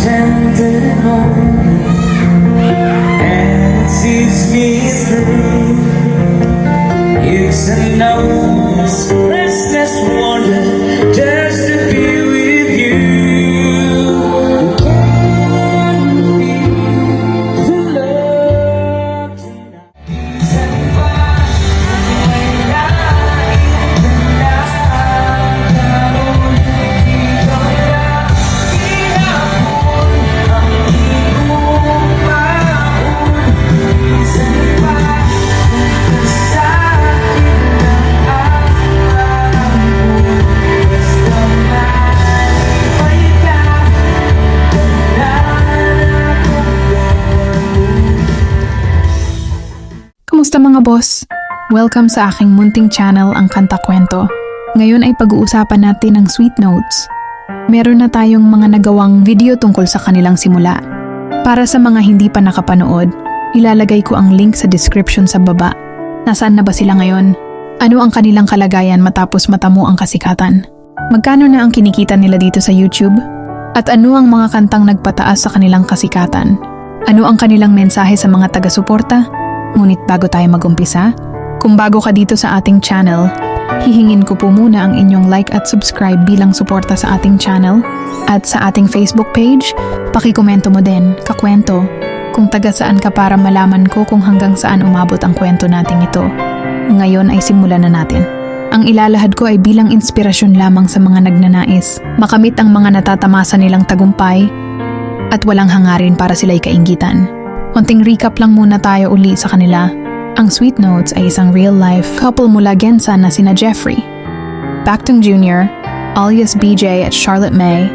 tender moment, and it sees me through. It's a enormous, restless wonder just to be with you. Kamusta mga boss? Welcome sa aking munting channel, ang Kanta Kwento. Ngayon ay pag-uusapan natin ang Sweet Notes. Meron na tayong mga nagawang video tungkol sa kanilang simula. Para sa mga hindi pa nakapanood, ilalagay ko ang link sa description sa baba. Nasaan na ba sila ngayon? Ano ang kanilang kalagayan matapos matamo ang kasikatan? Magkano na ang kinikita nila dito sa YouTube? At ano ang mga kantang nagpataas sa kanilang kasikatan? Ano ang kanilang mensahe sa mga taga-suporta? Ngunit bago tayo mag-umpisa, kung bago ka dito sa ating channel, hihingin ko po muna ang inyong like at subscribe bilang suporta sa ating channel. At sa ating Facebook page, pakikomento mo din, kakwento, kung taga saan ka para malaman ko kung hanggang saan umabot ang kwento nating ito. Ngayon ay simulan na natin. Ang ilalahad ko ay bilang inspirasyon lamang sa mga nagnanais, makamit ang mga natatamasa nilang tagumpay, at walang hangarin para sila'y kainggitan. Konting recap lang muna tayo uli sa kanila. Ang Sweet Notes ay isang real-life couple mula Gensan na sina Jeffrey Bactung Jr., alias BJ at Charlotte May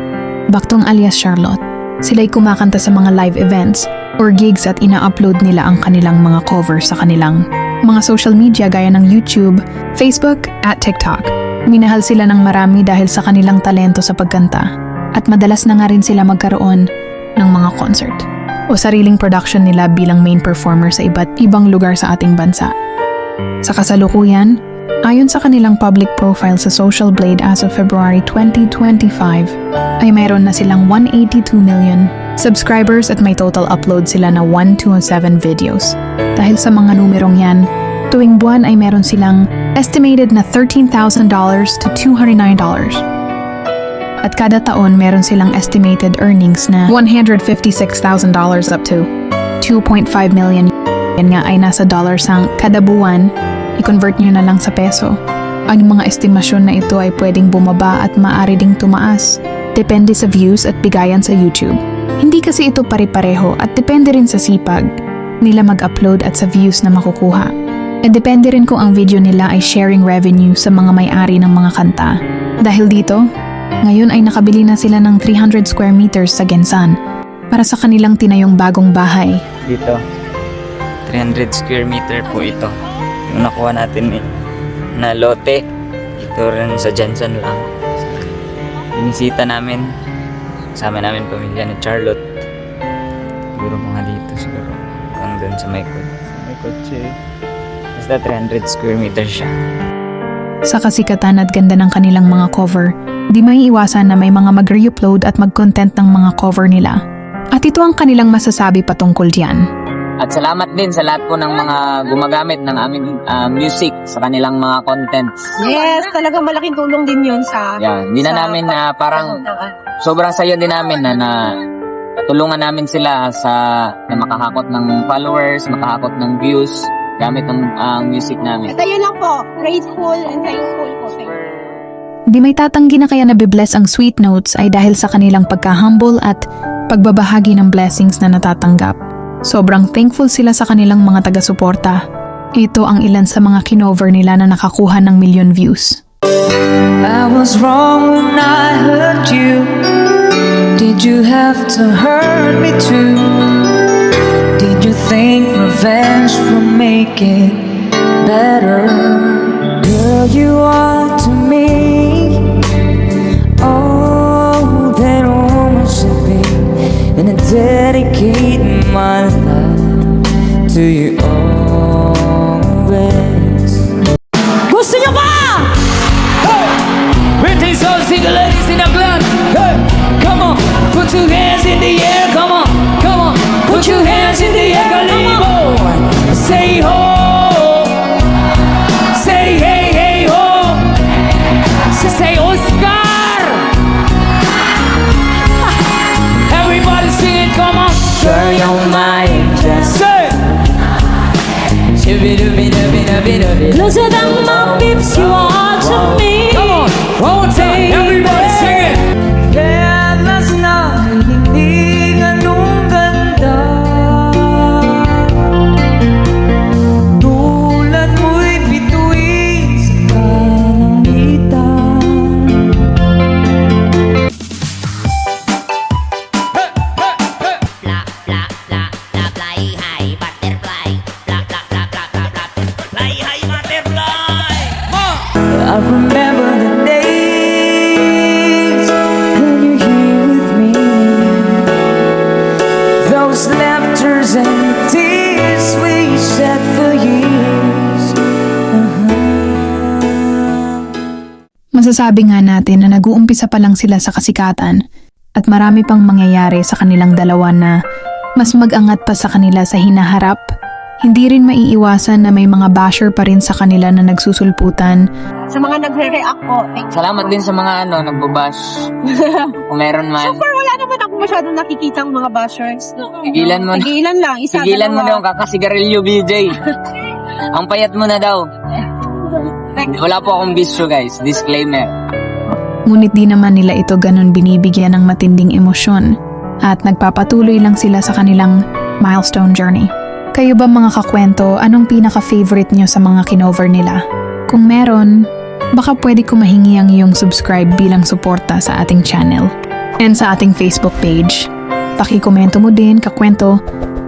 Bactung alias Charlotte. Sila'y kumakanta sa mga live events or gigs at ina-upload nila ang kanilang mga covers sa kanilang mga social media gaya ng YouTube, Facebook at TikTok. Minahal sila ng marami dahil sa kanilang talento sa pagkanta at madalas na nga rin sila magkaroon ng mga concert o sariling production nila bilang main performer sa iba't ibang lugar sa ating bansa. Sa kasalukuyan, ayon sa kanilang public profile sa Social Blade as of February 2025, ay mayroon na silang 182 million subscribers at may total upload sila na 127 videos. Dahil sa mga numerong yan, tuwing buwan ay meron silang estimated na $13,000 to $209. At kada taon meron silang estimated earnings na $156,000 up to $2.5 million. Yan nga ay nasa dollars ang kada buwan, i-convert nyo na lang sa peso. Ang mga estimasyon na ito ay pwedeng bumaba at maaari ding tumaas. Depende sa views at bigayan sa YouTube. Hindi kasi ito pare-pareho at depende rin sa sipag nila mag-upload at sa views na makukuha. At depende rin kung ang video nila ay sharing revenue sa mga may-ari ng mga kanta. Dahil dito, ngayon ay nakabili na sila ng 300 square meters sa Gensan para sa kanilang tinayong bagong bahay. Dito, 300 square meter po ito. Yung nakuha natin na lote, ito rin sa Gensan lang. Binisita namin, kasama namin pamilya ni Charlotte. Siguro mga dito siguro, hanggang sa may kotse. Basta 300 square meter siya. Sa kasikatan at ganda ng kanilang mga cover, di may iwasan na may mga mag-re-upload at mag-content ng mga cover nila. At ito ang kanilang masasabi patungkol diyan. At salamat din sa lahat po ng mga gumagamit ng aming music sa kanilang mga contents. Yes, talagang malaking tulong din yun sa... Yeah, hindi na namin parang sobrang saya din namin na tulungan namin sila na makahakot ng followers, makahakot ng views gamit ng music namin. At ayun lang po, grateful and thankful po sa inyo. Di may tatanggi na kaya nabibless ang Sweet Notes ay dahil sa kanilang pagka-humble at pagbabahagi ng blessings na natatanggap. Sobrang thankful sila sa kanilang mga taga-suporta. Ito ang ilan sa mga kinover nila na nakakuha ng million views. I was wrong when I hurt you. Did you have to hurt me too? Did you think revenge would make it better? Girl, you are to me all that a woman should be, and I dedicate my life to you always. Gusto nyo ba? Hey! Birthday song, single ladies in the club. Hey! Come on, put your hands in the you're my angel. Closer than my lips, you are to me. Come on, one more time, everybody sing it. Careless na hindi ganun ganda. Tulad mo'y bituin sa kalangitan. Blah blah blah blah fly high butterfly. Blah blah blah blah blah blah fly high butterfly. I remember the days when you're here with me. Those laughters and tears we shed for years. Masasabi nga natin na nag-uumpisa pa lang sila sa kasikatan at marami pang mangyayari sa kanilang dalawa na mas mag-angat pa sa kanila sa hinaharap. Hindi rin maiiwasan na may mga basher pa rin sa kanila na nagsusulputan. Sa mga nagre-react po, thank you. Salamat din sa mga nagbabash. Kung meron So man. far, wala naman ako masyadong nakikitang mga bashers. Tigilan mo na. Tigilan lang, isa, Tigilan mo na yung dalawa. kakasigarilyo, BJ. Ang payat mo na daw. Wala po akong bisyo, guys. Disclaimer. Ngunit di naman nila ito ganun binibigyan ng matinding emosyon at nagpapatuloy lang sila sa kanilang milestone journey. Kayo ba mga kakwento, anong pinaka-favorite nyo sa mga kinover nila? Kung meron, baka pwede ko mahingi ang iyong subscribe bilang suporta sa ating channel and sa ating Facebook page. Pakikomento mo din, kakwento,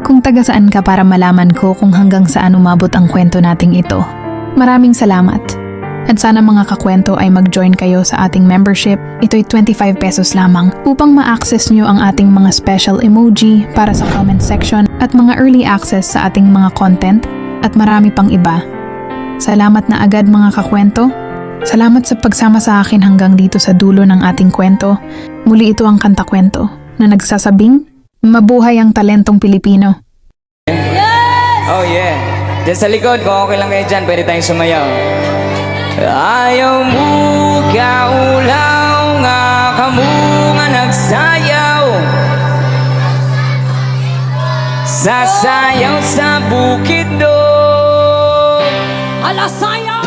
kung taga saan ka para malaman ko kung hanggang saan umabot ang kwento nating ito. Maraming salamat. At sana mga kakwento ay mag-join kayo sa ating membership. Ito'y 25 pesos lamang upang ma-access nyo ang ating mga special emoji para sa comment section at mga early access sa ating mga content at marami pang iba. Salamat na agad mga kakwento. Salamat sa pagsama sa akin hanggang dito sa dulo ng ating kwento. Muli ito ang Kanta Kwento na nagsasabing, mabuhay ang talentong Pilipino. Oh yeah. Diyan sa likod, kung okay lang kayo dyan, pwede tayong sumayaw. Ayaw mo kaulaw nga kamo nga nagsayaw. Sasayaw sa bukid do. Ala sayaw!